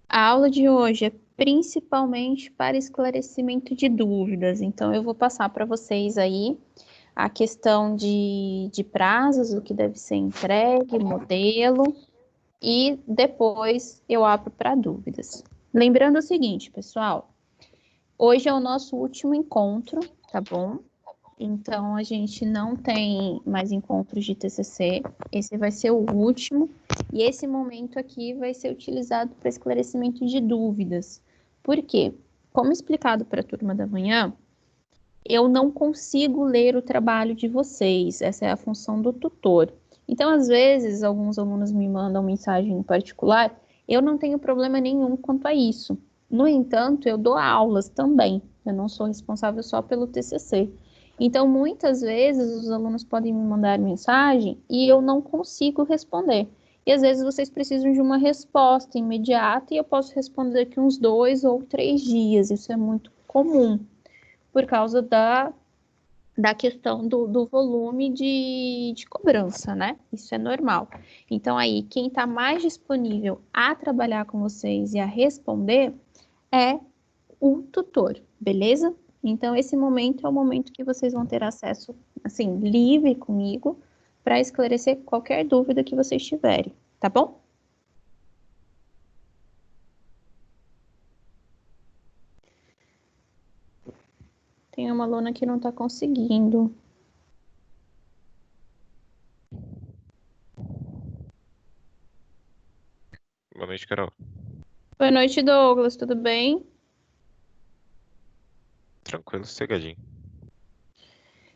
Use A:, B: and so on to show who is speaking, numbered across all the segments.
A: A aula de hoje é principalmente para esclarecimento de dúvidas, então eu vou passar para vocês aí a questão de prazos, o que deve ser entregue, modelo, e depois eu abro para dúvidas. Lembrando o seguinte, pessoal, hoje é o nosso último encontro, tá bom? Então, a gente não tem mais encontros de TCC, esse vai ser o último, e esse momento aqui vai ser utilizado para esclarecimento de dúvidas. Por quê? Como explicado para a turma da manhã, eu não consigo ler o trabalho de vocês, essa é a função do tutor. Então, às vezes, alguns alunos me mandam mensagem em particular, eu não tenho problema nenhum quanto a isso. No entanto, eu dou aulas também, eu não sou responsável só pelo TCC. Então, muitas vezes, os alunos podem me mandar mensagem e eu não consigo responder. E às vezes vocês precisam de uma resposta imediata e eu posso responder daqui uns 2 ou 3 dias. Isso é muito comum por causa da questão do volume de cobrança, né? Isso é normal. Então, aí, quem está mais disponível a trabalhar com vocês e a responder é o tutor, beleza? Então, esse momento é o momento que vocês vão ter acesso, assim, livre comigo, para esclarecer qualquer dúvida que vocês tiverem, tá bom? Tem uma aluna que não está conseguindo.
B: Boa noite, Carol.
A: Boa noite, Douglas, tudo bem?
B: Tranquilo, sossegadinho.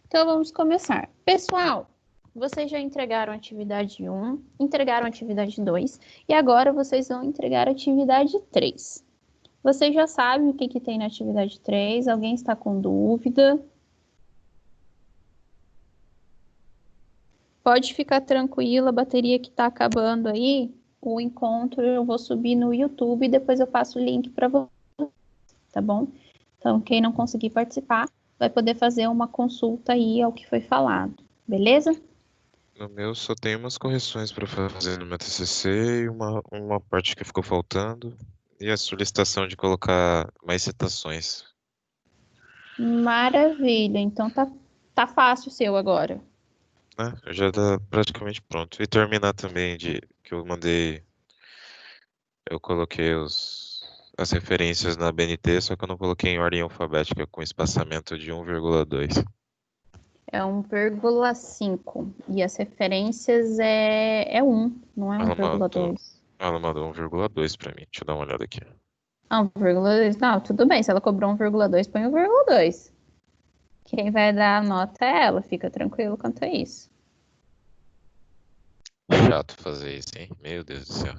A: Então vamos começar. Pessoal, vocês já entregaram a atividade 1, entregaram a atividade 2 e agora vocês vão entregar a atividade 3. Vocês já sabem o que tem na atividade 3? Alguém está com dúvida? Pode ficar tranquila, a bateria que está acabando aí, o encontro eu vou subir no YouTube e depois eu passo o link para vocês, tá bom? Então, quem não conseguir participar vai poder fazer uma consulta aí ao que foi falado, beleza?
B: No meu só tem umas correções para fazer no meu TCC e uma parte que ficou faltando. E a solicitação de colocar mais citações.
A: Maravilha, então tá fácil o seu agora.
B: Né? Já tá praticamente pronto. E terminar também de que eu mandei, eu coloquei as referências na BNT, só que eu não coloquei em ordem alfabética com espaçamento de 1,2.
A: É 1,5 e as referências é 1, não é
B: Ela mandou,
A: 1,2.
B: ela mandou 1,2 para mim. Deixa eu dar uma olhada aqui.
A: Ah, 1,2. Não, tudo bem. Se ela cobrou 1,2, põe 1,2. Quem vai dar a nota é ela, fica tranquilo quanto a isso.
B: Chato fazer isso, hein? Meu Deus do céu.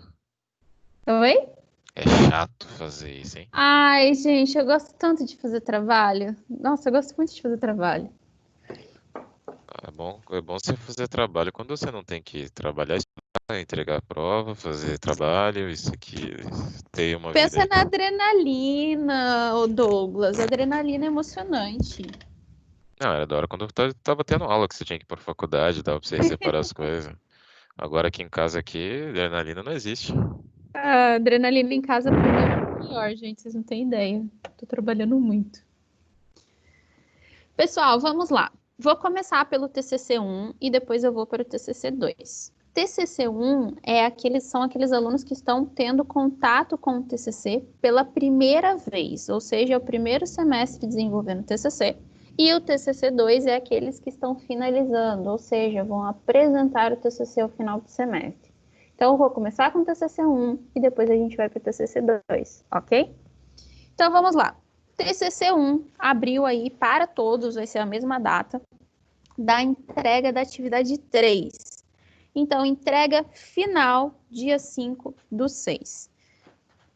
A: Oi?
B: É chato fazer isso, hein?
A: Ai, gente, eu gosto tanto de fazer trabalho. Nossa, eu gosto muito de fazer trabalho.
B: É bom você fazer trabalho quando você não tem que trabalhar, estudar, entregar a prova, fazer trabalho, isso aqui, ter uma vida
A: Pensa
B: aí.
A: na adrenalina, ô Douglas. Adrenalina é emocionante.
B: Não, era da hora quando eu tava tendo aula que você tinha que ir pra faculdade, dava pra você separar as coisas. Agora aqui em casa aqui, adrenalina não existe.
A: A adrenalina em casa pra mim é muito pior, gente. Vocês não têm ideia. Tô trabalhando muito. Pessoal, vamos lá. Vou começar pelo TCC1 e depois eu vou para o TCC2. TCC1 são aqueles alunos que estão tendo contato com o TCC pela primeira vez, ou seja, é o primeiro semestre desenvolvendo o TCC. E o TCC2 é aqueles que estão finalizando, ou seja, vão apresentar o TCC ao final do semestre. Então, eu vou começar com o TCC1 e depois a gente vai para o TCC2, ok? Então, vamos lá. TCC1 abriu aí para todos, vai ser a mesma data da entrega da atividade 3. Então, entrega final, dia 5/6.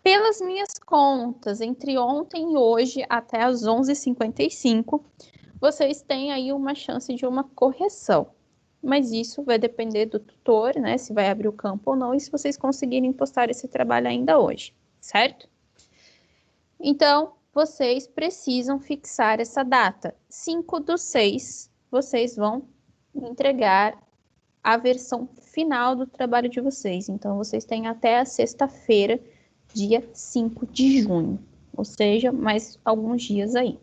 A: Pelas minhas contas, entre ontem e hoje, até as 11h55, vocês têm aí uma chance de uma correção. Mas isso vai depender do tutor, né? Se vai abrir o campo ou não, e se vocês conseguirem postar esse trabalho ainda hoje, certo? Então, vocês precisam fixar essa data. 5/6, vocês vão entregar a versão final do trabalho de vocês. Então, vocês têm até a sexta-feira, dia 5 de junho, ou seja, mais alguns dias aí.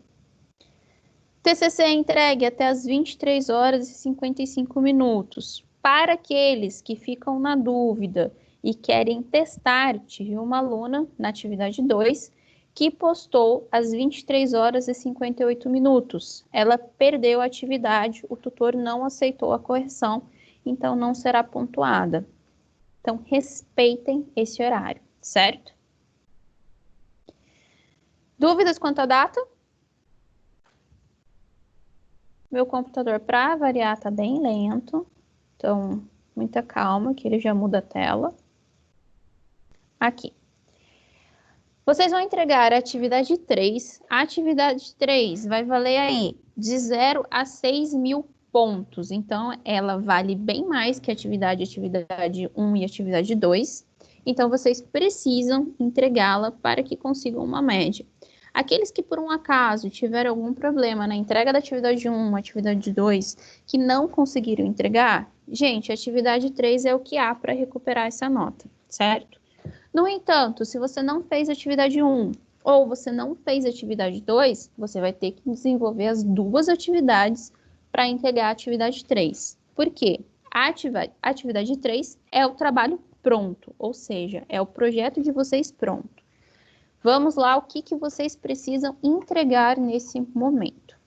A: TCC é entregue até as 23 horas e 55 minutos. Para aqueles que ficam na dúvida e querem testar, tive uma aluna na atividade 2 que postou às 23 horas e 58 minutos. Ela perdeu a atividade, o tutor não aceitou a correção, então não será pontuada. Então, respeitem esse horário, certo? Dúvidas quanto à data? Meu computador, para variar, está bem lento. Então, muita calma, que ele já muda a tela. Aqui. Vocês vão entregar a atividade 3. A atividade 3 vai valer aí de 0 a 6 mil pontos. Então, ela vale bem mais que a atividade 1 e atividade 2. Então, vocês precisam entregá-la para que consigam uma média. Aqueles que, por um acaso, tiveram algum problema na entrega da atividade 1, atividade 2, que não conseguiram entregar, gente, a atividade 3 é o que há para recuperar essa nota, certo? No entanto, se você não fez atividade 1 ou você não fez atividade 2, você vai ter que desenvolver as duas atividades para entregar a atividade 3. Por quê? A atividade 3 é o trabalho pronto, ou seja, é o projeto de vocês pronto. Vamos lá, o que vocês precisam entregar nesse momento.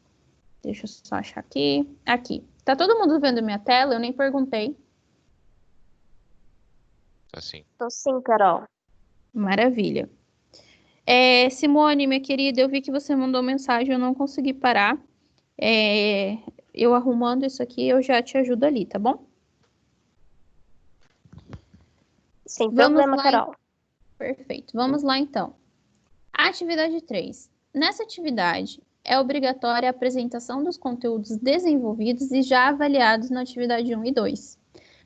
A: Deixa eu só achar aqui. Aqui. Tá todo mundo vendo minha tela? Eu nem perguntei.
B: Tá sim.
C: Tô sim, Carol.
A: Maravilha. Simone, minha querida, eu vi que você mandou mensagem, eu não consegui parar. Eu arrumando isso aqui, eu já te ajudo ali, tá bom?
C: Sem problema,
A: lá,
C: Carol.
A: Perfeito. Vamos lá, então. Atividade 3. Nessa atividade, é obrigatória a apresentação dos conteúdos desenvolvidos e já avaliados na atividade 1 e 2.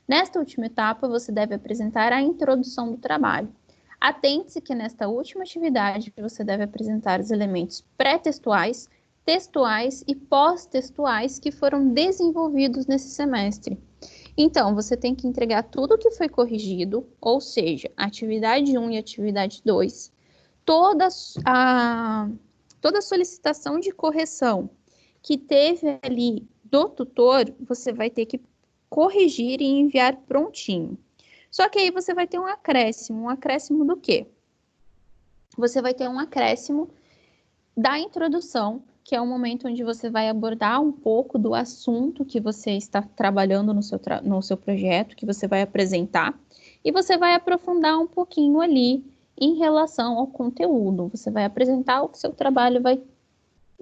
A: Nesta última etapa, você deve apresentar a introdução do trabalho. Atente-se que nesta última atividade, você deve apresentar os elementos pré-textuais, textuais e pós-textuais que foram desenvolvidos nesse semestre. Então, você tem que entregar tudo o que foi corrigido, ou seja, atividade 1 e atividade 2, toda a solicitação de correção que teve ali do tutor, você vai ter que corrigir e enviar prontinho. Só que aí você vai ter um acréscimo do quê? Você vai ter um acréscimo da introdução, que é o momento onde você vai abordar um pouco do assunto que você está trabalhando no seu projeto, que você vai apresentar, e você vai aprofundar um pouquinho ali em relação ao conteúdo. Você vai apresentar o que seu trabalho vai...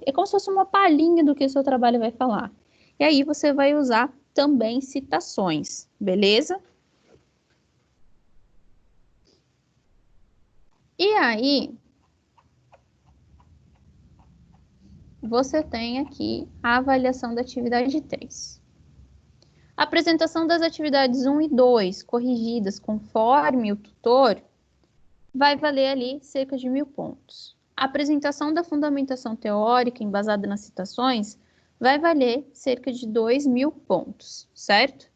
A: É como se fosse uma palhinha do que o seu trabalho vai falar. E aí você vai usar também citações, beleza? E aí, você tem aqui a avaliação da atividade 3. A apresentação das atividades 1 e 2, corrigidas conforme o tutor, vai valer ali cerca de 1.000 pontos. A apresentação da fundamentação teórica embasada nas citações vai valer cerca de 2.000 pontos, certo?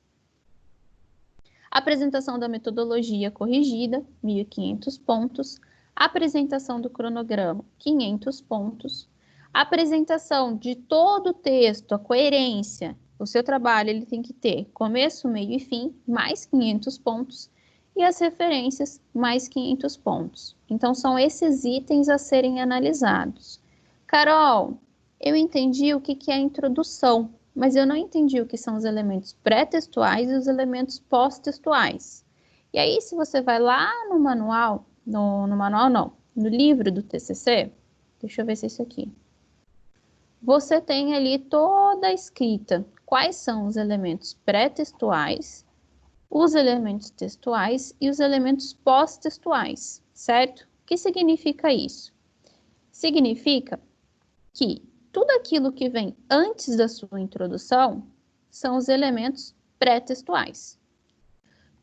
A: A apresentação da metodologia corrigida, 1.500 pontos. A apresentação do cronograma, 500 pontos. A apresentação de todo o texto, a coerência, o seu trabalho ele tem que ter começo, meio e fim, mais 500 pontos. E as referências, mais 500 pontos. Então, são esses itens a serem analisados. Carol, eu entendi o que é a introdução, mas eu não entendi o que são os elementos pré-textuais e os elementos pós-textuais. E aí, se você vai lá no manual, no livro do TCC, deixa eu ver se é isso aqui. Você tem ali toda a escrita, quais são os elementos pré-textuais, os elementos textuais e os elementos pós-textuais, certo? O que significa isso? Significa que tudo aquilo que vem antes da sua introdução são os elementos pré-textuais.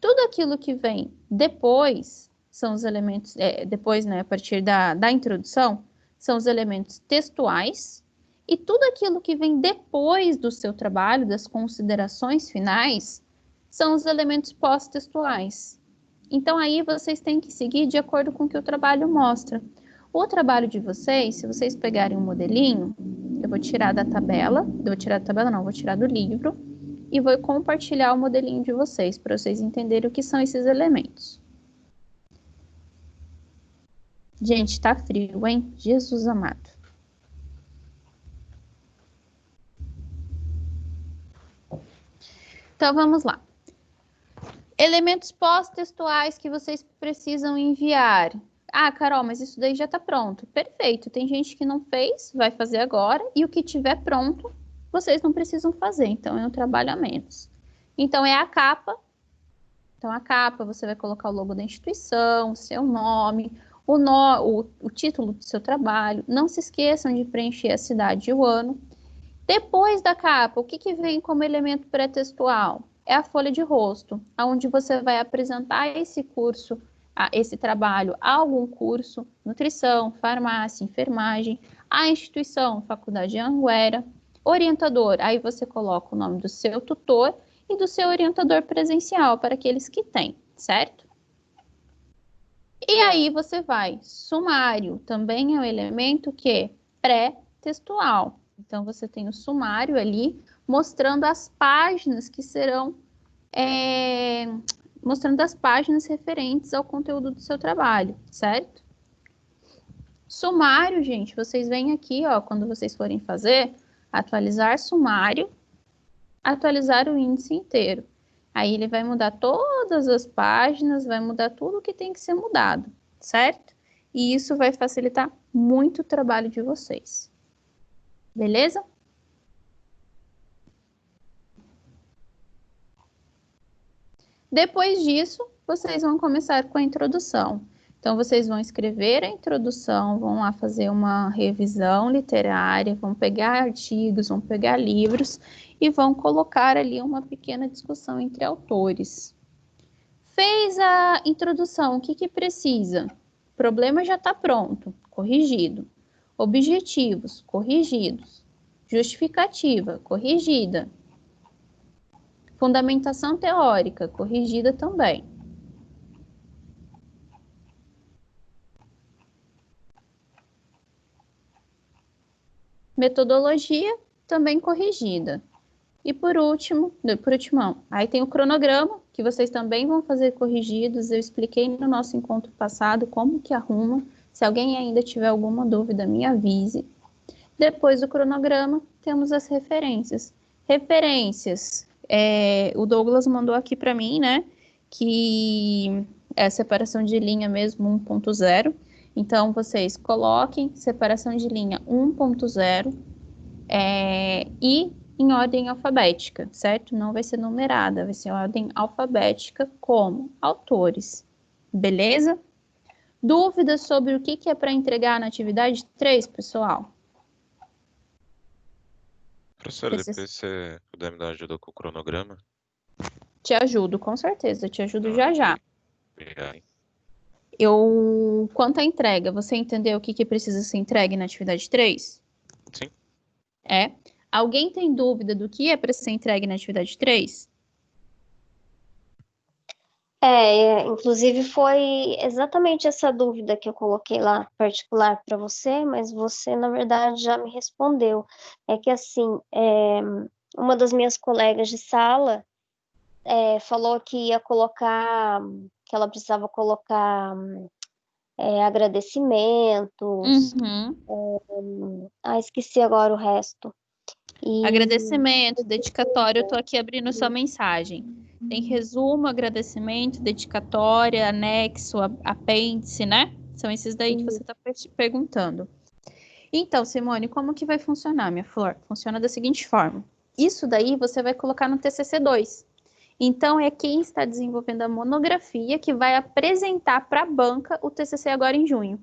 A: Tudo aquilo que vem depois são os elementos, a partir da introdução, são os elementos textuais, e tudo aquilo que vem depois do seu trabalho, das considerações finais, são os elementos pós-textuais. Então, aí vocês têm que seguir de acordo com o que o trabalho mostra. O trabalho de vocês, se vocês pegarem um modelinho, eu vou tirar da tabela, vou tirar do livro e vou compartilhar o modelinho de vocês, para vocês entenderem o que são esses elementos. Gente, tá frio, hein? Jesus amado. Então, vamos lá. Elementos pós-textuais que vocês precisam enviar. Ah, Carol, mas isso daí já está pronto. Perfeito. Tem gente que não fez, vai fazer agora. E o que tiver pronto, vocês não precisam fazer. Então, é um trabalho a menos. Então, é a capa. Então, a capa, você vai colocar o logo da instituição, o seu nome, o título do seu trabalho. Não se esqueçam de preencher a cidade e o ano. Depois da capa, o que vem como elemento pré-textual? É a folha de rosto, onde você vai apresentar esse curso, esse trabalho a algum curso, nutrição, farmácia, enfermagem, a instituição, Faculdade Anhanguera, orientador, aí você coloca o nome do seu tutor e do seu orientador presencial, para aqueles que têm, certo? E aí você vai, sumário, também é um elemento que é pré-textual. Então, você tem o sumário ali, mostrando as páginas que serão, mostrando as páginas referentes ao conteúdo do seu trabalho, certo? Sumário, gente, vocês vêm aqui, ó, quando vocês forem fazer, atualizar sumário, atualizar o índice inteiro. Aí ele vai mudar todas as páginas, vai mudar tudo que tem que ser mudado, certo? E isso vai facilitar muito o trabalho de vocês. Beleza? Depois disso, vocês vão começar com a introdução. Então, vocês vão escrever a introdução, vão lá fazer uma revisão literária, vão pegar artigos, vão pegar livros e vão colocar ali uma pequena discussão entre autores. Fez a introdução, o que precisa? O problema já está pronto, corrigido. Objetivos, corrigidos. Justificativa, corrigida. Fundamentação teórica, corrigida também. Metodologia, também corrigida. E por último, aí tem o cronograma, que vocês também vão fazer corrigidos. Eu expliquei no nosso encontro passado como que arruma. Se alguém ainda tiver alguma dúvida, me avise. Depois do cronograma, temos as referências. Referências, o Douglas mandou aqui para mim, né, que é a separação de linha mesmo 1.0. Então, vocês coloquem separação de linha 1.0 e em ordem alfabética, certo? Não vai ser numerada, vai ser ordem alfabética como autores, beleza? Dúvidas sobre o que é para entregar na atividade 3, pessoal?
B: Professora, depois você puder me dar ajuda com o cronograma?
A: Te ajudo, com certeza, te ajudo já já.
B: Obrigado.
A: Quanto à entrega, você entendeu o que precisa ser entregue na atividade 3?
B: Sim.
A: Alguém tem dúvida do que é para ser entregue na atividade 3?
C: Inclusive foi exatamente essa dúvida que eu coloquei lá particular para você, mas você, na verdade, já me respondeu. É que, assim, uma das minhas colegas de sala falou que ia colocar, que ela precisava colocar agradecimentos. Esqueci agora o resto.
A: Agradecimento, dedicatório, eu estou aqui abrindo sua mensagem. Tem resumo, agradecimento, dedicatória, anexo, apêndice, né? São esses daí que você está perguntando. Então, Simone, como que vai funcionar, minha flor? Funciona da seguinte forma. Isso daí você vai colocar no TCC2. Então, é quem está desenvolvendo a monografia que vai apresentar para a banca o TCC agora em junho.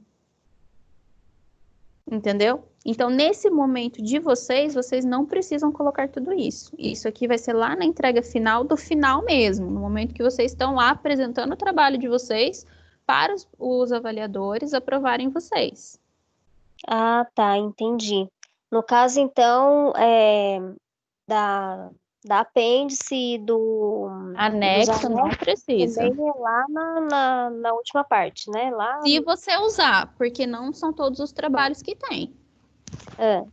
A: Entendeu? Então, nesse momento de vocês não precisam colocar tudo isso. Isso aqui vai ser lá na entrega final do final mesmo, no momento que vocês estão lá apresentando o trabalho de vocês para os avaliadores aprovarem vocês.
C: Ah, tá, entendi. No caso, então, Da apêndice e dos
A: Anexo não
C: anexos
A: precisa.
C: também é lá na última parte, né? Lá,
A: Se você usar, porque não são todos os trabalhos que tem,
C: é,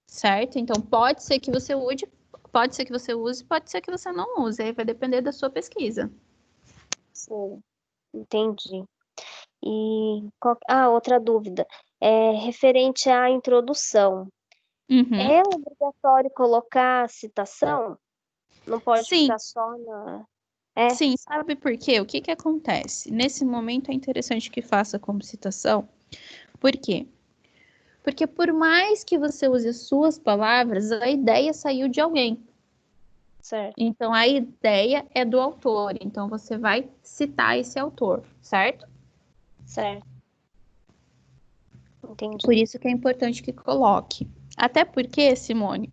A: certo? Então pode ser que você use, pode ser que você use, pode ser que você não use. Aí vai depender da sua pesquisa.
C: sim, entendi. E outra dúvida. Referente à introdução.
A: Uhum.
C: É obrigatório colocar a citação? Não pode
A: Sim,
C: ficar só na. É,
A: sim. Sabe por quê? O que que acontece? Nesse momento é interessante que faça como citação. Por quê? Porque por mais que você use as suas palavras, a ideia saiu de alguém.
C: certo,
A: Então a ideia é do autor. Então você vai citar esse autor, certo?
C: certo.
A: Por
C: Entendi.
A: isso que é importante que coloque. Até porque, Simone,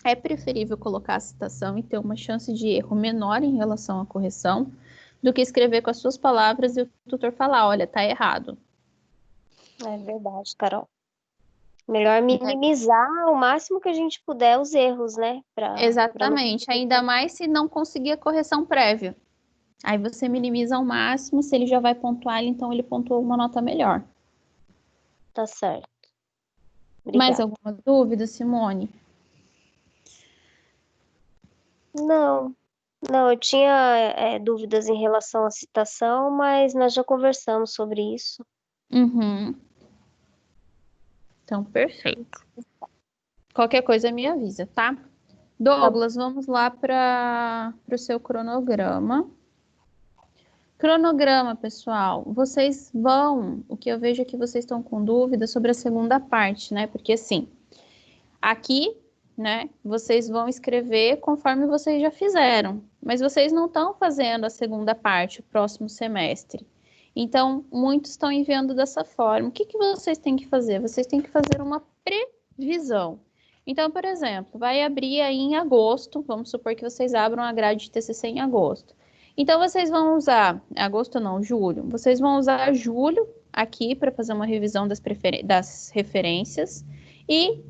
A: é preferível colocar a citação e ter uma chance de erro menor em relação à correção do que escrever com as suas palavras e o tutor falar, olha, tá errado.
C: É verdade, Carol. Melhor
A: Né?
C: minimizar o máximo que a gente puder os erros, né? Para não
A: Exatamente, ainda mais se não conseguir a correção prévia. Aí você minimiza ao máximo, se ele já vai pontuar, então ele pontuou uma nota melhor.
C: tá certo.
A: Mais
C: Obrigada.
A: alguma dúvida, Simone?
C: Não, não, eu tinha dúvidas em relação à citação, mas nós já conversamos sobre isso.
A: Uhum. Então, perfeito. Qualquer coisa me avisa, tá?
C: Tá bom.
A: Douglas, vamos lá para o seu cronograma. Cronograma, pessoal. Vocês vão. O que eu vejo é que vocês estão com dúvida sobre a segunda parte, né? Porque assim, aqui, né, vocês vão escrever conforme vocês já fizeram, mas vocês não estão fazendo a segunda parte, o próximo semestre. Então, muitos estão enviando dessa forma. O que que vocês têm que fazer? Vocês têm que fazer uma previsão. Então, por exemplo, vai abrir aí em agosto, vamos supor que vocês abram a grade de TCC em agosto. Então, vocês vão usar, agosto não, julho, vocês vão usar julho aqui para fazer uma revisão das referências e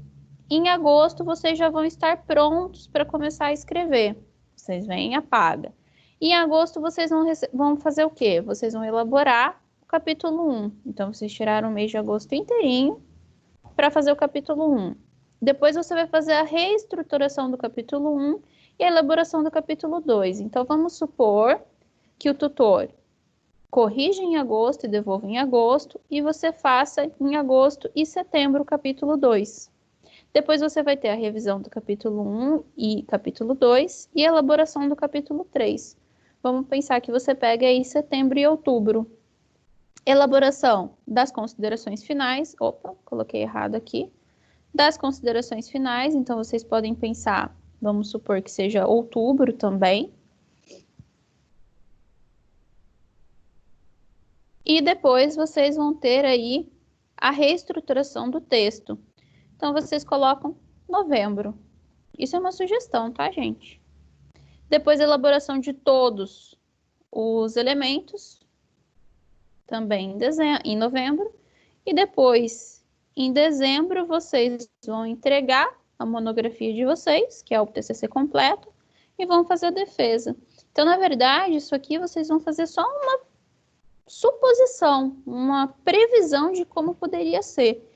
A: em agosto, vocês já vão estar prontos para começar a escrever. Vocês vêm e apaga. E em agosto, vocês vão fazer o quê? Vocês vão elaborar o capítulo 1. Então, vocês tiraram o mês de agosto inteirinho para fazer o capítulo 1. Depois, você vai fazer a reestruturação do capítulo 1 e a elaboração do capítulo 2. Então, vamos supor que o tutor corrija em agosto e devolva em agosto, e você faça em agosto e setembro o capítulo 2. Depois você vai ter a revisão do capítulo 1 e capítulo 2 e a elaboração do capítulo 3. Vamos pensar que você pega aí setembro e outubro. Elaboração das considerações finais. Opa, coloquei errado aqui. Das considerações finais, então vocês podem pensar, vamos supor que seja outubro também. E depois vocês vão ter aí a reestruturação do texto. Então vocês colocam novembro. Isso é uma sugestão, tá, gente? Depois a elaboração de todos os elementos, também em novembro. E depois, em dezembro, vocês vão entregar a monografia de vocês, que é o TCC completo, e vão fazer a defesa. Então, na verdade, isso aqui vocês vão fazer só uma suposição, uma previsão de como poderia ser.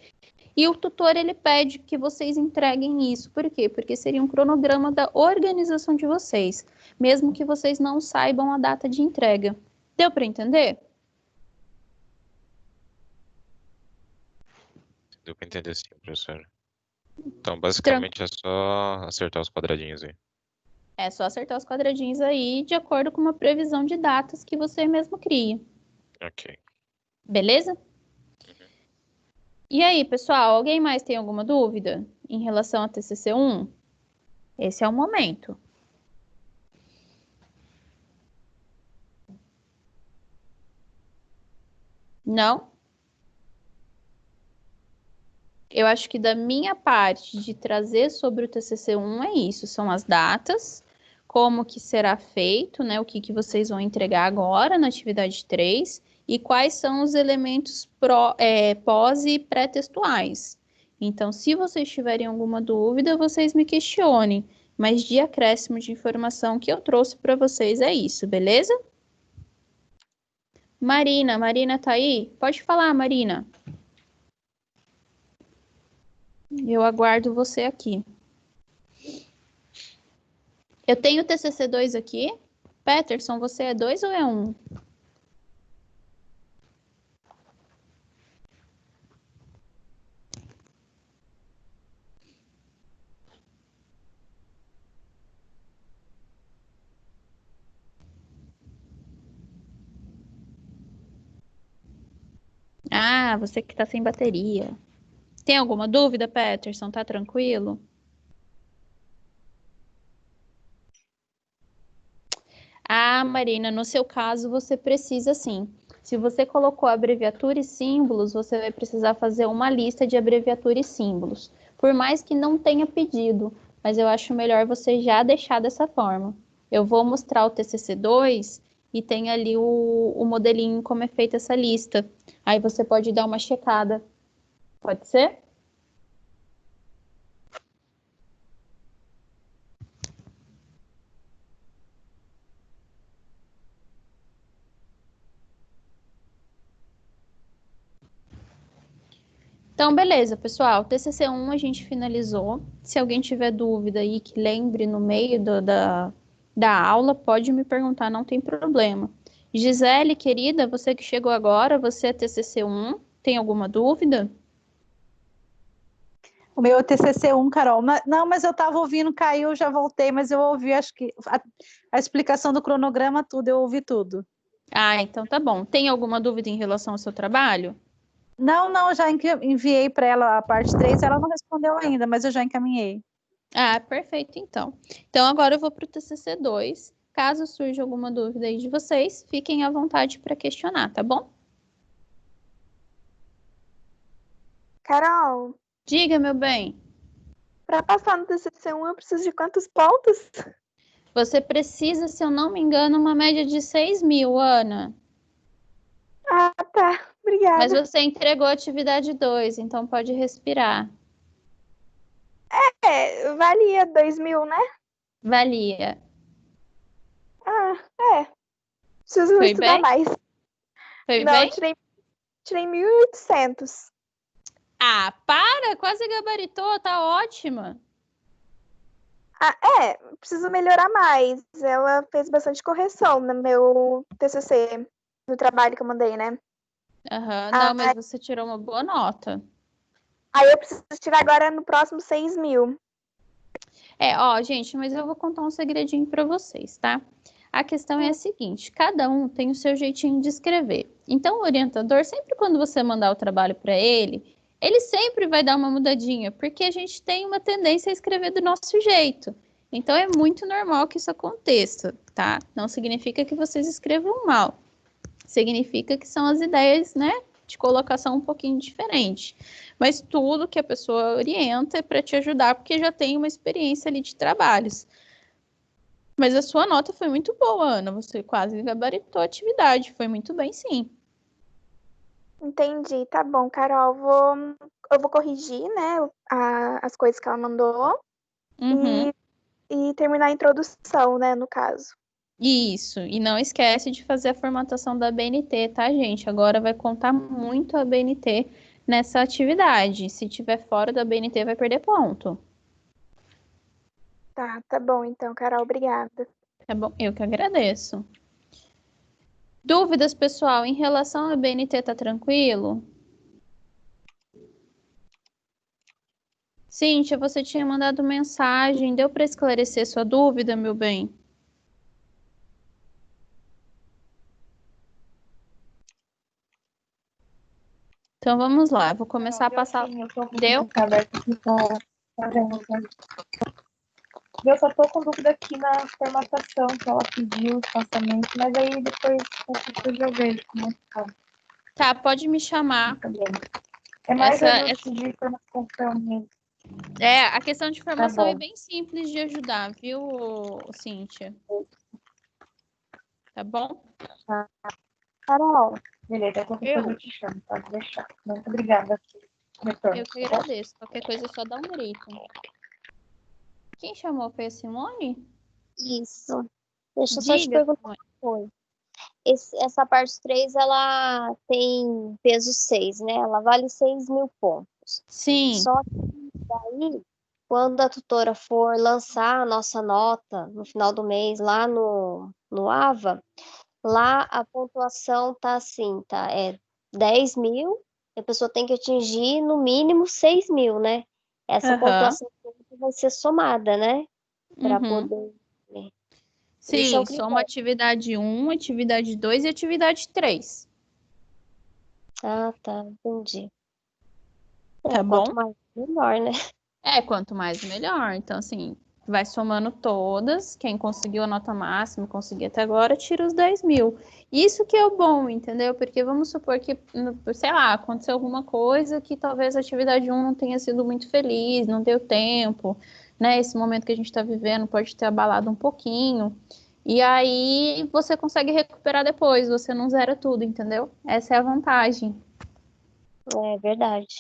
A: E o tutor, ele pede que vocês entreguem isso. Por quê? Porque seria um cronograma da organização de vocês, mesmo que vocês não saibam a data de entrega. Deu para entender?
B: Deu pra entender sim, professor. Então,
A: Tran-
B: basicamente é só acertar os quadradinhos aí.
A: É só acertar os quadradinhos aí de acordo com uma previsão de datas que você mesmo cria.
B: Ok.
A: Beleza?
B: Uhum.
A: E aí, pessoal, alguém mais tem alguma dúvida em relação a TCC1? Esse é o momento. Não? Eu acho que da minha parte de trazer sobre o TCC1 é isso, são as datas, como que será feito, né, o que que vocês vão entregar agora na atividade 3 e quais são os elementos pós e pré-textuais. Então, se vocês tiverem alguma dúvida, vocês me questionem. mas de acréscimo de informação que eu trouxe para vocês é isso, beleza? Marina tá aí? Pode falar, Marina. Eu aguardo você aqui. Eu tenho o TCC 2 aqui. Peterson, você é 2 ou é 1? Ah, você que tá sem bateria. Tem alguma dúvida, Peterson? Tá tranquilo? Ah, Marina, no seu caso você precisa sim. Se você colocou abreviatura e símbolos, você vai precisar fazer uma lista de abreviatura e símbolos. Por mais que não tenha pedido, mas eu acho melhor você já deixar dessa forma. Eu vou mostrar o TCC2 e tem ali o modelinho como é feita essa lista. Aí você pode dar uma checada. Pode ser? Então, beleza, pessoal. TCC1 a gente finalizou. Se alguém tiver dúvida aí que lembre no meio da aula, pode me perguntar, não tem problema. Gisele, querida, você que chegou agora, você é TCC1, tem alguma dúvida?
D: O meu TCC1, Carol. Não, mas eu estava ouvindo, caiu, já voltei, mas eu ouvi, acho que a explicação do cronograma, tudo, eu ouvi tudo.
A: Ah, então tá bom. Tem alguma dúvida em relação ao seu trabalho?
D: Não, já enviei para ela a parte 3, ela não respondeu ainda, mas eu já encaminhei.
A: Ah, perfeito, então. Então agora eu vou para o TCC2. Caso surja alguma dúvida aí de vocês, fiquem à vontade para questionar, tá bom?
E: Carol,
A: Diga, meu bem.
E: para passar no TCC1 eu preciso de quantos pontos?
A: Você precisa, se eu não me engano, uma média de 6.000, Ana.
E: Ah, tá.
A: Mas
E: Obrigada.
A: você entregou a atividade 2, então pode respirar.
E: Valia 2.000, né?
A: Valia.
E: Ah, preciso
A: Foi
E: estudar
A: bem?
E: mais.
A: Foi
E: Não,
A: bem?
E: eu tirei 1.800.
A: Ah, para! Quase gabaritou, tá ótima.
E: Ah, preciso melhorar mais. Ela fez bastante correção no meu TCC, no trabalho que eu mandei, né?
A: Aham,
E: Ah,
A: não, mas você tirou uma boa nota.
E: aí eu preciso tirar agora no próximo 6.000.
A: Ó, gente, mas eu vou contar um segredinho para vocês, tá? A questão é a seguinte: cada um tem o seu jeitinho de escrever. Então, o orientador, sempre quando você mandar o trabalho para ele sempre vai dar uma mudadinha, porque a gente tem uma tendência a escrever do nosso jeito. Então, é muito normal que isso aconteça, tá? Não significa que vocês escrevam mal. Significa que são as ideias, né, de colocação um pouquinho diferente. Mas tudo que a pessoa orienta é para te ajudar, porque já tem uma experiência ali de trabalhos. Mas a sua nota foi muito boa, Ana. Você quase gabaritou a atividade. Foi muito bem, sim.
E: Entendi, tá bom, Carol. Eu vou corrigir, né, as coisas que ela mandou
A: Uhum.
E: e terminar a introdução, né, no caso.
A: Isso. E não esquece de fazer a formatação da BNT, tá, gente? Agora vai contar muito a BNT nessa atividade. Se tiver fora da BNT, vai perder ponto.
E: Tá bom então, Carol, obrigada.
A: Tá bom? Eu que agradeço. Dúvidas, pessoal, em relação à BNT, tá tranquilo? Cíntia, você tinha mandado mensagem, deu para esclarecer sua dúvida, meu bem? Então vamos lá, vou começar a passar.
F: Sim, eu tô com
A: Deu?
F: o aberto aqui, tá vendo, né? Eu só tô com dúvida aqui na formatação que ela pediu, espaçamento, mas aí depois eu vejo como é que tá.
A: Tá, pode me chamar.
F: Tá bem. É mais
A: Essa,
F: ajuste de formatação mesmo.
A: a questão de formação é
F: bom.
A: bem simples de ajudar, viu, Cíntia? Tá bom?
E: Carol,
F: Beleza, qualquer coisa eu te chamo, pode deixar. Muito obrigada. Retorno,
A: Eu que
F: tá bom?
A: agradeço. Qualquer coisa é só dá um grito. Quem chamou foi a Simone?
C: Isso. Deixa eu só te
A: Diga,
C: perguntar
A: Simone.
C: uma coisa. Essa parte 3, ela tem peso 6, né? Ela vale 6.000 pontos.
A: Sim,
C: Só que daí, quando a tutora for lançar a nossa nota no final do mês lá no AVA, lá a pontuação tá assim, tá? É 10.000, a pessoa tem que atingir no mínimo 6.000, né? Essa
A: aham,
C: pontuação vai ser somada, né? Para
A: uhum.
C: poder. Isso é
A: Sim,
C: o
A: soma
C: critério.
A: atividade 1, atividade 2 e atividade 3.
C: Ah, tá, entendi.
A: Tá bom?
C: Quanto mais, melhor, né?
A: Quanto mais melhor. Então, assim, vai somando todas. Quem conseguiu a nota máxima, conseguiu até agora, tira os 10.000. Isso que é o bom, entendeu? Porque vamos supor que, sei lá, aconteceu alguma coisa que talvez a atividade 1 não tenha sido muito feliz, não deu tempo, né? Esse momento que a gente está vivendo pode ter abalado um pouquinho. E aí você consegue recuperar depois, você não zera tudo, entendeu? Essa é a vantagem.
C: É verdade.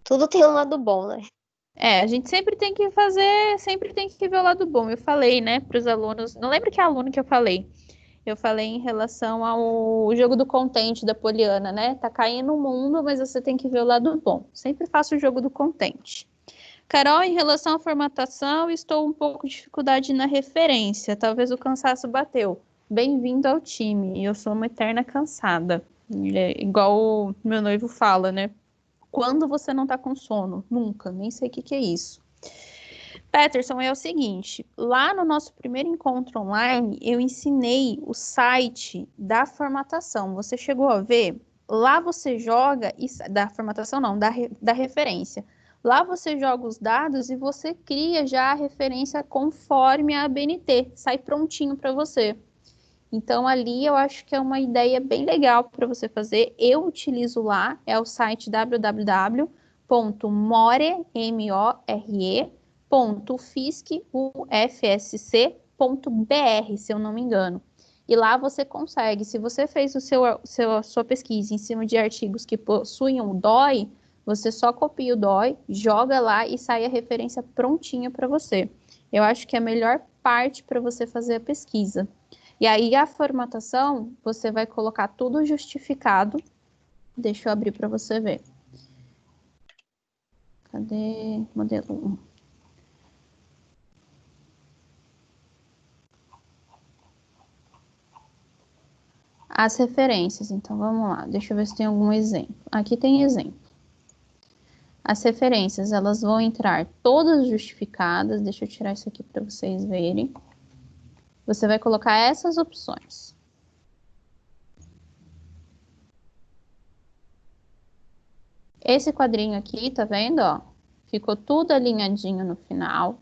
C: Tudo tem um lado bom, né?
A: A gente sempre tem que sempre tem que ver o lado bom. Eu falei, né, para os alunos, não lembro que aluno que eu falei. Eu falei em relação ao jogo do contente da Poliana, né? Tá caindo o mundo, mas você tem que ver o lado bom. Sempre faço o jogo do contente. Carol, em relação à formatação, estou um pouco de dificuldade na referência. Talvez o cansaço bateu. Bem-vindo ao time. Eu sou uma eterna cansada. Igual o meu noivo fala, né? Quando você não tá com sono? Nunca, nem sei o que é isso. Peterson, é o seguinte, lá no nosso primeiro encontro online, eu ensinei o site da formatação. Você chegou a ver? Lá você joga, da formatação não, da referência. Lá você joga os dados e você cria já a referência conforme a ABNT, sai prontinho para você. Então, ali eu acho que é uma ideia bem legal para você fazer. Eu utilizo lá, é o site www.more.fisc.br, se eu não me engano. E lá você consegue, se você fez a sua pesquisa em cima de artigos que possuem o DOI, você só copia o DOI, joga lá e sai a referência prontinha para você. Eu acho que é a melhor parte para você fazer a pesquisa. E aí a formatação, você vai colocar tudo justificado. Deixa eu abrir para você ver. Cadê modelo 1? As referências, então vamos lá. Deixa eu ver se tem algum exemplo. Aqui tem exemplo. As referências, elas vão entrar todas justificadas. Deixa eu tirar isso aqui para vocês verem. Você vai colocar essas opções. Esse quadrinho aqui, tá vendo, ó? Ficou tudo alinhadinho no final.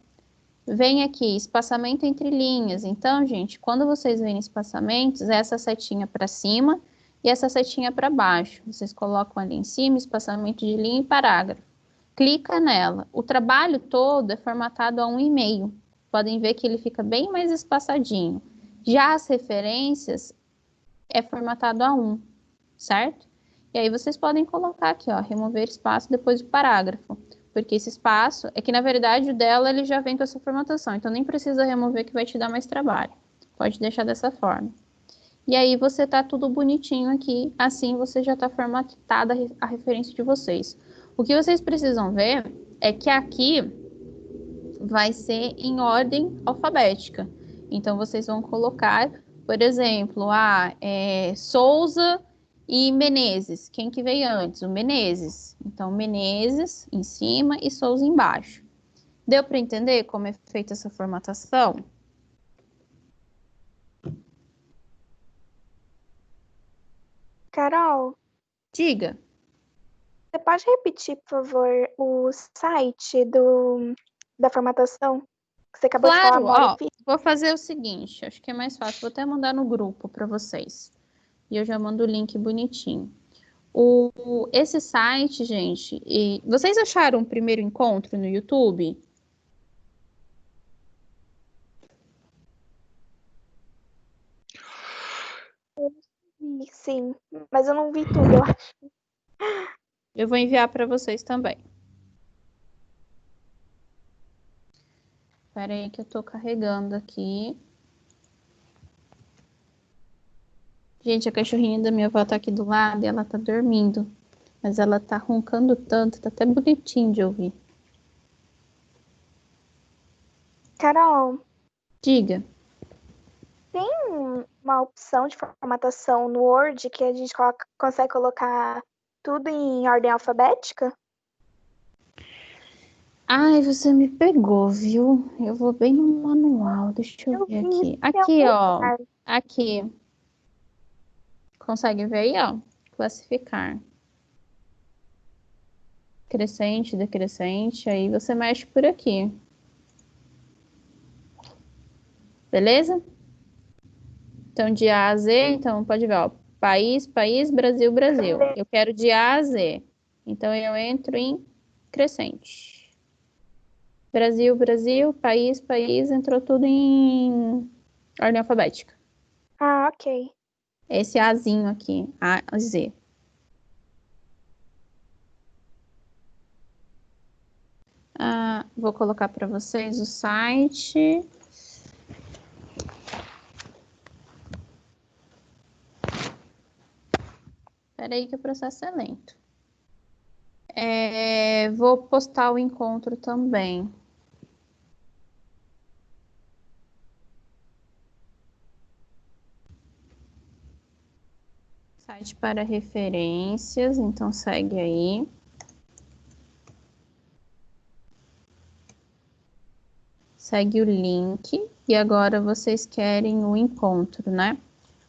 A: Vem aqui, espaçamento entre linhas. Então, gente, quando vocês verem espaçamentos, é essa setinha para cima e essa setinha para baixo. Vocês colocam ali em cima, espaçamento de linha e parágrafo. Clica nela. O trabalho todo é formatado a 1,5. Podem ver que ele fica bem mais espaçadinho. Já as referências é formatado a 1, certo? E aí vocês podem colocar aqui, ó, remover espaço depois do parágrafo. Porque esse espaço, é que na verdade o dela ele já vem com essa formatação, então nem precisa remover que vai te dar mais trabalho. Pode deixar dessa forma. E aí você tá tudo bonitinho aqui, assim você já tá formatada a referência de vocês. O que vocês precisam ver é que aqui vai ser em ordem alfabética. Então vocês vão colocar, por exemplo, Souza e Menezes. Quem que veio antes? O Menezes. Então, Menezes em cima e Souza embaixo. Deu para entender como é feita essa formatação?
E: Carol,
A: Diga.
E: você pode repetir, por favor, o site da formatação que você acabou de falar,
A: Claro, ó,
E: More?
A: vou fazer o seguinte, acho que é mais fácil, vou até mandar no grupo para vocês. E eu já mando o link bonitinho. Esse site, gente, vocês acharam o primeiro encontro no YouTube?
E: Sim, mas eu não vi tudo, eu acho.
A: Eu vou enviar para vocês também. Espera aí que eu tô carregando aqui. Gente, a cachorrinha da minha avó tá aqui do lado e ela tá dormindo. Mas ela tá roncando tanto, tá até bonitinho de ouvir.
E: Carol,
A: Diga.
E: tem uma opção de formatação no Word que a gente consegue colocar tudo em ordem alfabética?
A: Ai, você me pegou, viu? Eu vou bem no manual, deixa eu
E: Eu
A: ver
E: vi
A: aqui.
E: isso em
A: Aqui,
E: algum
A: ó.
E: lugar.
A: Aqui. Consegue ver aí, ó? Classificar. Crescente, decrescente, aí você mexe por aqui. Beleza? Então, de A a Z, então pode ver, ó. País, país, Brasil, Brasil. Eu quero de A a Z. Então, eu entro em crescente. Brasil, Brasil, país, país, entrou tudo em ordem alfabética.
E: Ah, ok.
A: Esse Azinho aqui, A a Z. Vou colocar para vocês o site. Espera aí que o processo é lento. Vou postar o encontro também. Site para referências, então segue aí. Segue o link e agora vocês querem o encontro, né?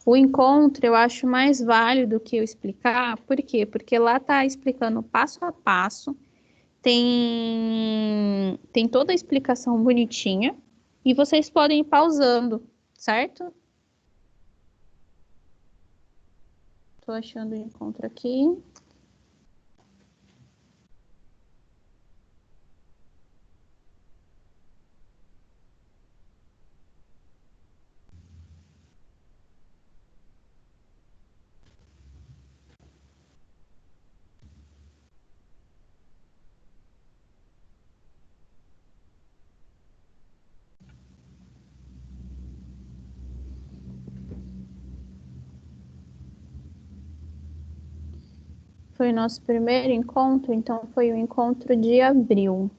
A: O encontro eu acho mais válido que eu explicar, por quê? Porque lá tá explicando passo a passo, tem toda a explicação bonitinha e vocês podem ir pausando, certo? Tô achando o encontro aqui. Foi o nosso primeiro encontro, então foi o encontro de abril.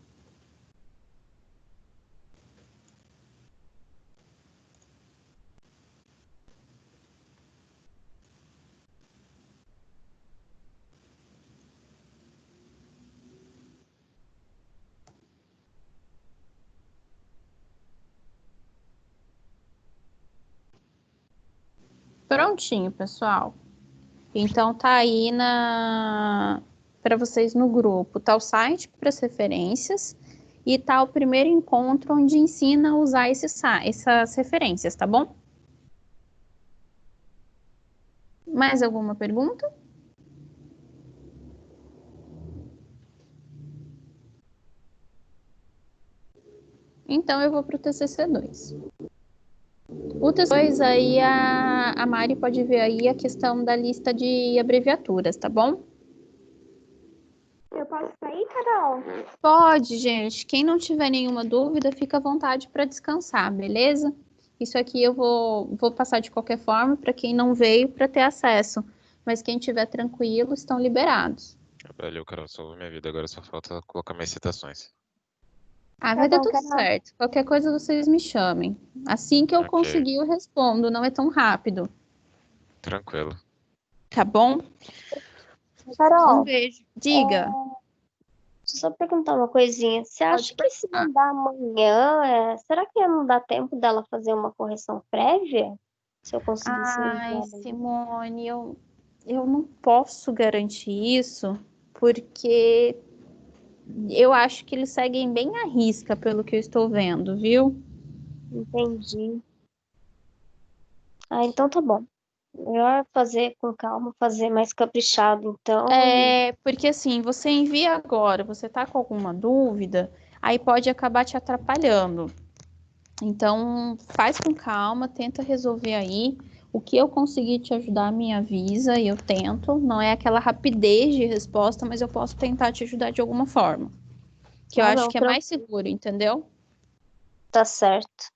A: Prontinho, pessoal. Então tá aí para vocês no grupo, tá o site para as referências e tá o primeiro encontro onde ensina a usar essas referências, tá bom? Mais alguma pergunta? Então eu vou para o TCC2. O TCC2 aí a Mari pode ver aí a questão da lista de abreviaturas, tá bom?
E: Eu posso sair, Carol?
A: Pode, gente. Quem não tiver nenhuma dúvida, fica à vontade para descansar, beleza? Isso aqui eu vou passar de qualquer forma para quem não veio para ter acesso. Mas quem tiver tranquilo, estão liberados.
B: Valeu, Carol, salvou minha vida. Agora só falta colocar mais citações.
A: Vai dar
E: bom,
A: tudo
E: Carol.
A: certo. Qualquer coisa vocês me chamem. Assim que eu
B: Ok.
A: conseguir, eu respondo. Não é tão rápido.
B: Tranquilo.
A: Tá bom?
E: Carol,
A: Um beijo. Diga.
C: Deixa eu só perguntar uma coisinha. Você acha que se
A: perguntar.
C: mandar amanhã, será que não dá tempo dela fazer uma correção prévia? Se eu conseguisse
A: Ai,
C: enviar amanhã?
A: Simone, eu não posso garantir isso, porque eu acho que eles seguem bem à risca, pelo que eu estou vendo, viu?
C: Entendi. Ah, então tá bom. Melhor fazer com calma, fazer mais caprichado, então.
A: Porque assim, você envia agora, você tá com alguma dúvida, aí pode acabar te atrapalhando. Então, faz com calma, tenta resolver aí. O que eu conseguir te ajudar, me avisa e eu tento. Não é aquela rapidez de resposta, mas eu posso tentar te ajudar de alguma forma. Que eu
C: Ah,
A: acho
C: não,
A: que é mais seguro, entendeu?
C: Tá certo.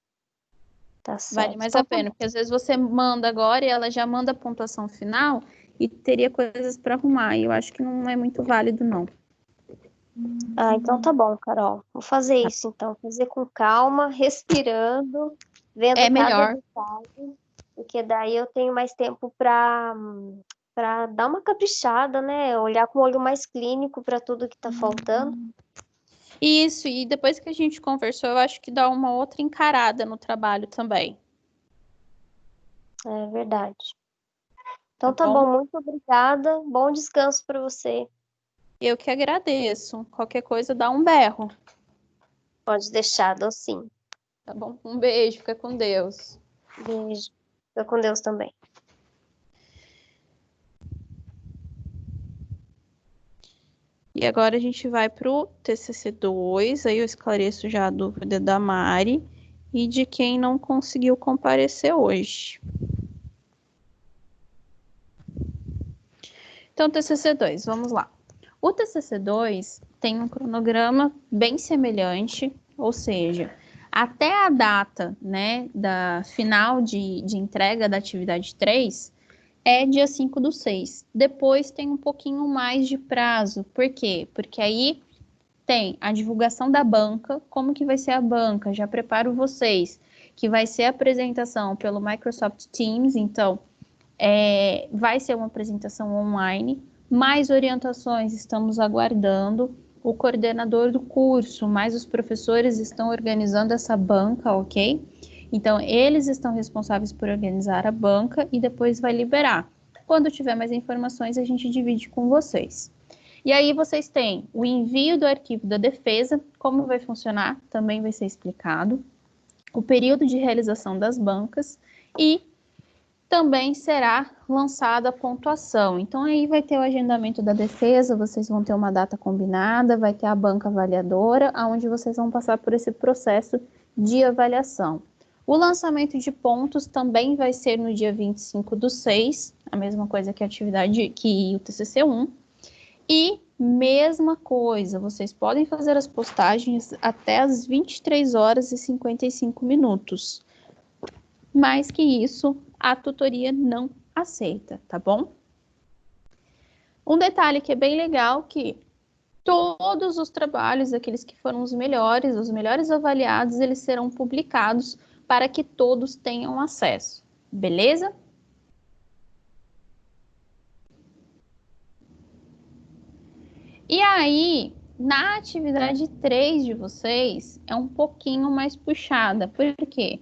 C: Tá certo.
A: Vale mais
C: Então,
A: a pena, porque às vezes você manda agora e ela já manda a pontuação final e teria coisas para arrumar. E eu acho que não é muito válido, não.
C: então tá bom, Carol. Vou fazer isso, então. Fazer com calma, respirando, vendo
A: É
C: cada
A: melhor.
C: detalhe, porque daí eu tenho mais tempo para dar uma caprichada, né? Olhar com o olho mais clínico para tudo que tá faltando.
A: Isso, e depois que a gente conversou, eu acho que dá uma outra encarada no trabalho também.
C: É verdade. Então tá
A: Tá
C: bom,
A: bom?
C: muito obrigada. Bom descanso para você.
A: Eu que agradeço. Qualquer coisa, dá um berro.
C: Pode deixar, dou sim.
A: Tá bom? Um beijo, fica com Deus.
C: Beijo. Fica com Deus também.
A: E agora a gente vai pro TCC2, aí eu esclareço já a dúvida da Mari e de quem não conseguiu comparecer hoje. Então, TCC2, vamos lá. O TCC2 tem um cronograma bem semelhante, ou seja, até a data, né, da final de entrega da atividade 3 é dia 5/6. Depois tem um pouquinho mais de prazo. Por quê? Porque aí tem a divulgação da banca. Como que vai ser a banca? Já preparo vocês, que vai ser a apresentação pelo Microsoft Teams, então vai ser uma apresentação online. Mais orientações estamos aguardando. O coordenador do curso, mais os professores estão organizando essa banca, ok? Então, eles estão responsáveis por organizar a banca e depois vai liberar. Quando tiver mais informações, a gente divide com vocês. E aí vocês têm o envio do arquivo da defesa, como vai funcionar, também vai ser explicado. O período de realização das bancas e também será lançada a pontuação. Então, aí vai ter o agendamento da defesa, vocês vão ter uma data combinada, vai ter a banca avaliadora, onde vocês vão passar por esse processo de avaliação. O lançamento de pontos também vai ser no dia 25/6, a mesma coisa que a atividade que o TCC1. E mesma coisa, vocês podem fazer as postagens até as 23h55. Mais que isso, a tutoria não aceita, tá bom? Um detalhe que é bem legal, que todos os trabalhos, aqueles que foram os melhores avaliados, eles serão publicados para que todos tenham acesso, beleza? E aí, na atividade 3 de vocês, é um pouquinho mais puxada. Por quê?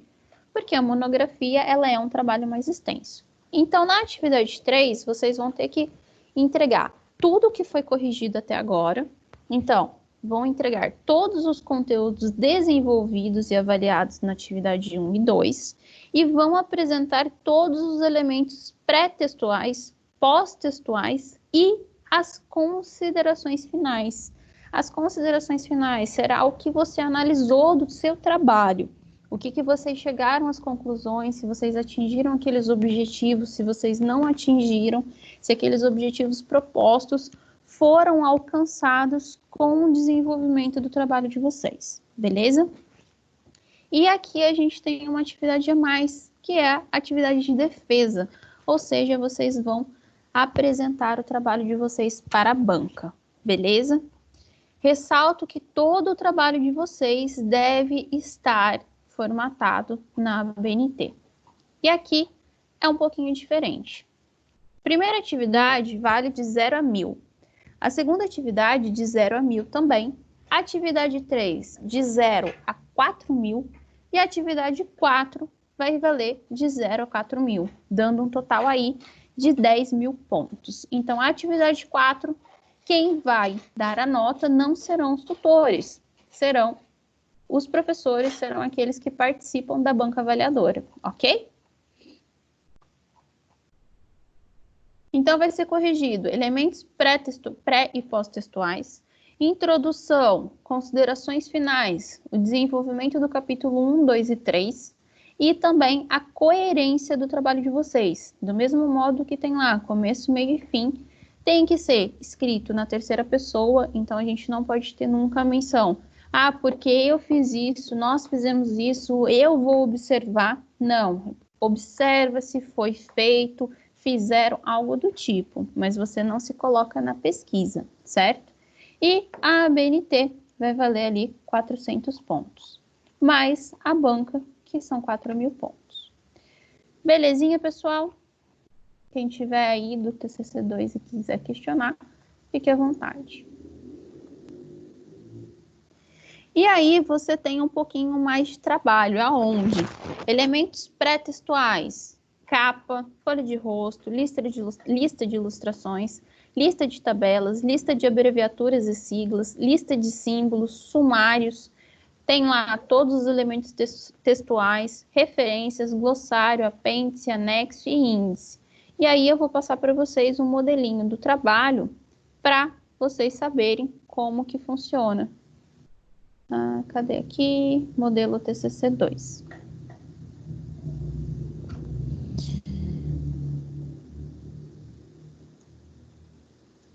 A: Porque a monografia, ela é um trabalho mais extenso. Então, na atividade 3, vocês vão ter que entregar tudo que foi corrigido até agora. Então, vão entregar todos os conteúdos desenvolvidos e avaliados na atividade 1 e 2 e vão apresentar todos os elementos pré-textuais, pós-textuais e as considerações finais. As considerações finais será o que você analisou do seu trabalho. O que vocês chegaram às conclusões, se vocês atingiram aqueles objetivos, se vocês não atingiram, se aqueles objetivos propostos foram alcançados com o desenvolvimento do trabalho de vocês, beleza? E aqui a gente tem uma atividade a mais, que é a atividade de defesa, ou seja, vocês vão apresentar o trabalho de vocês para a banca, beleza? Ressalto que todo o trabalho de vocês deve estar formatado na BNT. E aqui é um pouquinho diferente. Primeira atividade vale de 0 a 1000. A segunda atividade de 0 a 1000 também. A atividade 3 de 0 a 4.000. E a atividade 4 vai valer de 0 a 4.000, dando um total aí de 10.000 pontos. Então, a atividade 4, quem vai dar a nota não serão os tutores, serão os professores, serão aqueles que participam da banca avaliadora, ok? Então, vai ser corrigido elementos pré e pós-textuais, introdução, considerações finais, o desenvolvimento do capítulo 1, 2 e 3, e também a coerência do trabalho de vocês. Do mesmo modo que tem lá começo, meio e fim, tem que ser escrito na terceira pessoa, então a gente não pode ter nunca a menção Ah, porque eu fiz isso, nós fizemos isso, eu vou observar. Não, observa se foi feito, fizeram algo do tipo, mas você não se coloca na pesquisa, certo? E a ABNT vai valer ali 400 pontos, mais a banca, que são 4.000 pontos. Belezinha, pessoal? Quem tiver aí do TCC2 e quiser questionar, fique à vontade. E aí você tem um pouquinho mais de trabalho, aonde? Elementos pré-textuais, capa, folha de rosto, lista de ilustrações, lista de tabelas, lista de abreviaturas e siglas, lista de símbolos, sumários, tem lá todos os elementos textuais, referências, glossário, apêndice, anexo e índice. E aí eu vou passar para vocês um modelinho do trabalho para vocês saberem como que funciona. Cadê aqui? Modelo TCC2.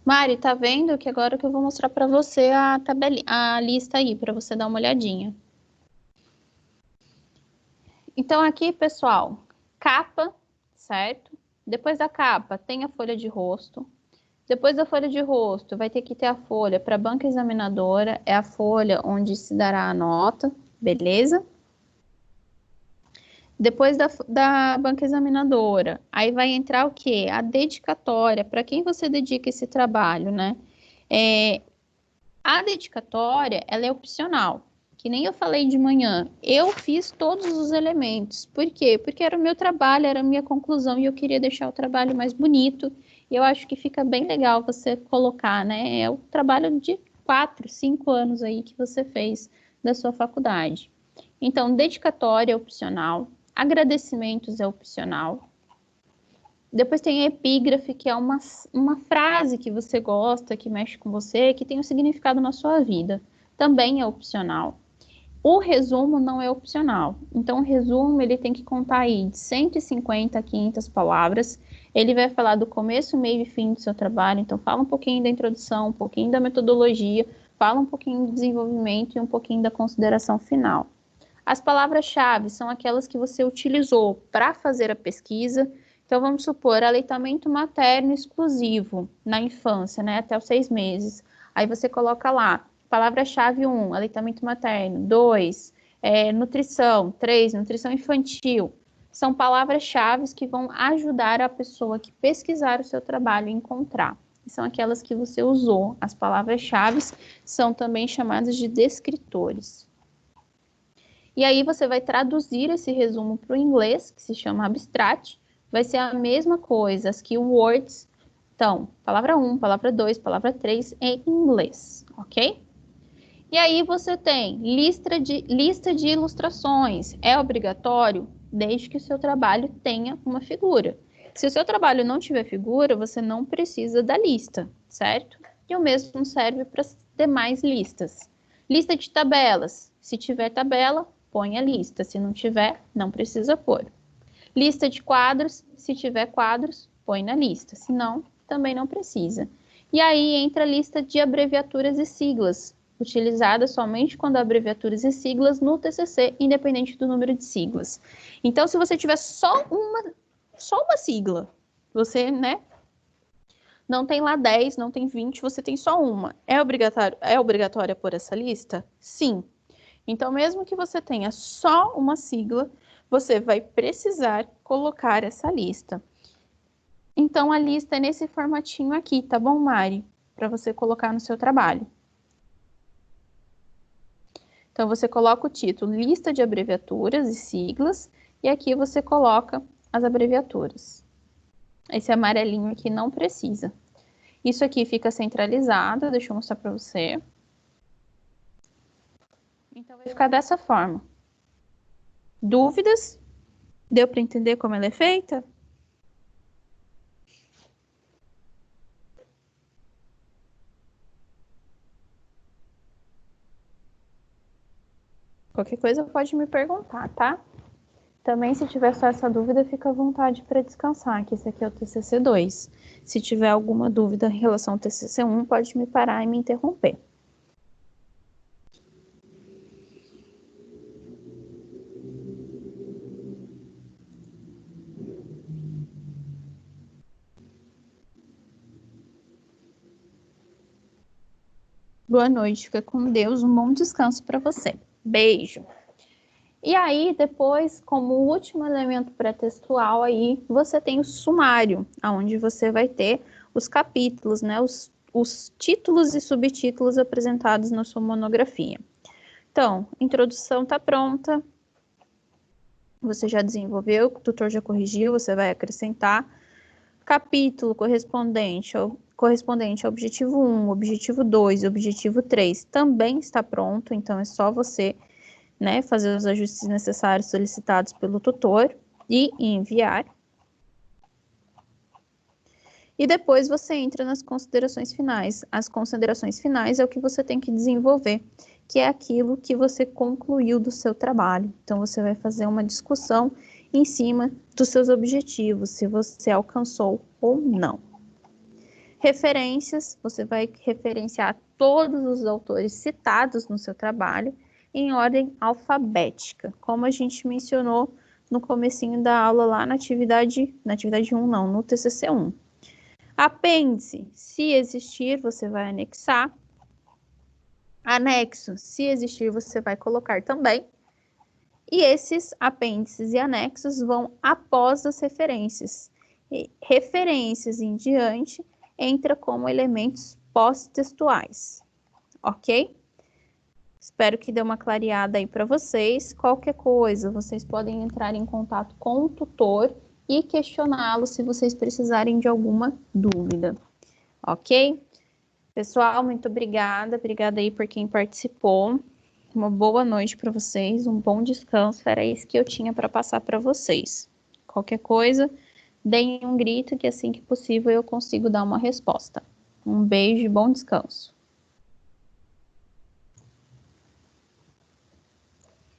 A: Mari, tá vendo que agora que eu vou mostrar para você a lista aí, para você dar uma olhadinha. Então aqui, pessoal, capa, certo? Depois da capa tem a folha de rosto. Depois da folha de rosto, vai ter que ter a folha para a banca examinadora, é a folha onde se dará a nota, beleza? Depois da banca examinadora, aí vai entrar o quê? A dedicatória, para quem você dedica esse trabalho, né? A dedicatória, ela é opcional, que nem eu falei de manhã. Eu fiz todos os elementos. Por quê? Porque era o meu trabalho, era a minha conclusão, e eu queria deixar o trabalho mais bonito. E eu acho que fica bem legal você colocar, né? É o trabalho de 4, 5 anos aí que você fez da sua faculdade. Então, dedicatória é opcional. Agradecimentos é opcional. Depois tem a epígrafe, que é uma frase que você gosta, que mexe com você, que tem um significado na sua vida. Também é opcional. O resumo não é opcional. Então, o resumo ele tem que contar aí de 150 a 500 palavras. Ele vai falar do começo, meio e fim do seu trabalho. Então, fala um pouquinho da introdução, um pouquinho da metodologia, fala um pouquinho do desenvolvimento e um pouquinho da consideração final. As palavras-chave são aquelas que você utilizou para fazer a pesquisa. Então, vamos supor, aleitamento materno exclusivo na infância, né, até os 6 meses. Aí você coloca lá, palavra-chave 1, aleitamento materno, 2, nutrição, 3, nutrição infantil. São palavras-chave que vão ajudar a pessoa que pesquisar o seu trabalho a encontrar. São aquelas que você usou. As palavras-chave são também chamadas de descritores. E aí você vai traduzir esse resumo para o inglês, que se chama abstract. Vai ser a mesma coisa, as keywords. Então, palavra 1, palavra 2, palavra 3 em inglês, ok? E aí você tem lista de ilustrações. É obrigatório desde que o seu trabalho tenha uma figura. Se o seu trabalho não tiver figura, você não precisa da lista, certo? E o mesmo serve para as demais listas. Lista de tabelas. Se tiver tabela, põe a lista. Se não tiver, não precisa pôr. Lista de quadros. Se tiver quadros, põe na lista. Se não, também não precisa. E aí entra a lista de abreviaturas e siglas, utilizada somente quando há abreviaturas e siglas no TCC, independente do número de siglas. Então, se você tiver só uma sigla, você, né, não tem lá 10, não tem 20, você tem só uma. É obrigatória por essa lista? Sim. Então, mesmo que você tenha só uma sigla, você vai precisar colocar essa lista. Então, a lista é nesse formatinho aqui, tá bom, Mari? Para você colocar no seu trabalho. Então, você coloca o título, lista de abreviaturas e siglas, e aqui você coloca as abreviaturas. Esse amarelinho aqui não precisa. Isso aqui fica centralizado, deixa eu mostrar para você. Então, vai ficar dessa forma. Dúvidas? Deu para entender como ela é feita? Qualquer coisa pode me perguntar, tá? Também, se tiver só essa dúvida, fica à vontade para descansar, que esse aqui é o TCC2. Se tiver alguma dúvida em relação ao TCC1, pode me parar e me interromper. Boa noite, fica com Deus, um bom descanso para você. Beijo. E aí, depois, como último elemento pré-textual, aí você tem o sumário, onde você vai ter os capítulos, né, os títulos e subtítulos apresentados na sua monografia. Então, introdução está pronta, você já desenvolveu, o tutor já corrigiu, você vai acrescentar. Capítulo correspondente ao objetivo 1, objetivo 2 e objetivo 3 também está pronto, então é só você, né, fazer os ajustes necessários solicitados pelo tutor e enviar. E depois você entra nas considerações finais. As considerações finais é o que você tem que desenvolver, que é aquilo que você concluiu do seu trabalho. Então, você vai fazer uma discussão em cima dos seus objetivos, se você alcançou ou não. Referências, você vai referenciar todos os autores citados no seu trabalho em ordem alfabética, como a gente mencionou no comecinho da aula lá na atividade 1, não, no TCC 1. Apêndice, se existir, você vai anexar. Anexo, se existir, você vai colocar também. E esses apêndices e anexos vão após as referências. E referências em diante entra como elementos pós-textuais, ok? Espero que dê uma clareada aí para vocês. Qualquer coisa, vocês podem entrar em contato com o tutor e questioná-lo se vocês precisarem de alguma dúvida, ok? Pessoal, muito obrigada. Obrigada aí por quem participou. Uma boa noite para vocês, um bom descanso. Era isso que eu tinha para passar para vocês. Qualquer coisa, deem um grito que assim que possível eu consigo dar uma resposta. Um beijo e bom descanso.